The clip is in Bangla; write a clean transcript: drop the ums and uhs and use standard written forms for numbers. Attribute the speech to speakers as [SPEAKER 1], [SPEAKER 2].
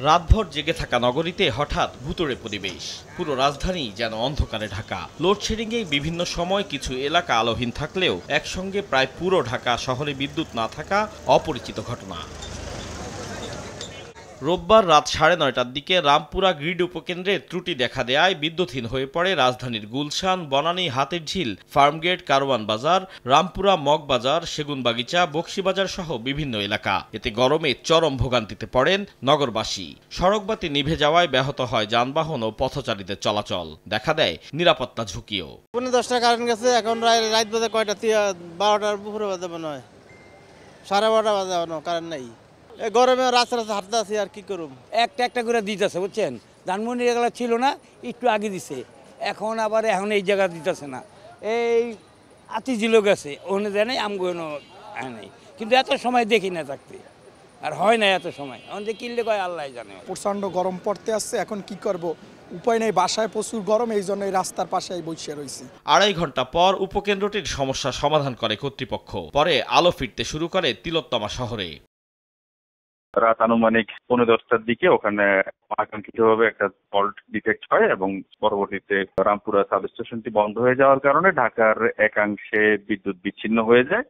[SPEAKER 1] রাতভর জেগে থাকা নগরীতে হঠাৎ ভুতুড়ে পরিবেশ। পুরো রাজধানী যেন অন্ধকারে ঢাকা। লোডশেডিংয়ে বিভিন্ন সময় কিছু এলাকা আলোহীন থাকলেও একসঙ্গে প্রায় পুরো ঢাকা শহরে বিদ্যুৎ না থাকা অপরিচিত ঘটনা। রোববার রাত 9:30টার দিকে রামপুরা গ্রিড উপকেন্দ্রে ত্রুটি দেখা দেয়ায় বিদ্যুৎহীন হয়ে পড়ে রাজধানীর গুলশান, বনানী, হাতিরঝিল, ফার্মগেট, কারওয়ান বাজার, রামপুরা মগবাজার, সেগুনবাগিচা, বকশীবাজার সহ বিভিন্ন এলাকা। এতে গরমে চরম ভোগান্তিতে পড়েন নগরবাসী। সড়কবাতি নিভে যাওয়ায় ব্যাহত হয় যানবাহন ও পথচারীদের চলাচল। দেখা দেয় নিরাপত্তা ঝুঁকিও।
[SPEAKER 2] 10টা কারেন্ট গেছে, এখন রাত বাজে কয়টা? 12টার উপরে বাজে মনে হয়, 12:30 বাজে এখনো কারেন্ট নাই। এই গরমে রাস্তা হাঁটতে আছি, আর কি করুম।
[SPEAKER 3] একটা করে দিতেছে, বুঝছেন। ধানমন্ডি এগুলো ছিল না, একটু আগে দিছে, এখন এই জায়গা দিতেছে না। এই আতিঝিল গেছে, ওখানে দেয় নাই, আমগুলো নাই, কিন্তু এত সময় দেখি না থাকতে, আর হয় না এত সময়। এখন যে কিনলে কয় আল্লাহ জানে।
[SPEAKER 4] প্রচণ্ড গরম পড়তে আসছে, এখন কি করব, উপায় নেই। বাসায় প্রচুর গরম, এই জন্য রাস্তার পাশে বসে রয়েছি।
[SPEAKER 1] 2.5 ঘন্টা পর উপকেন্দ্রটির সমস্যা সমাধান করে কর্তৃপক্ষ। পরে আলো ফিরতে শুরু করে তিলোত্তমা শহরে।
[SPEAKER 5] রাত আনুমানিক 10:45টার দিকে ওখানে আকাঙ্ক্ষিতভাবে একটা ফল্ট ডিটেক্ট হয় এবং পরবর্তীতে রামপুরা সাব স্টেশনটি বন্ধ হয়ে যাওয়ার কারণে ঢাকার একাংশে বিদ্যুৎ বিচ্ছিন্ন হয়ে যায়।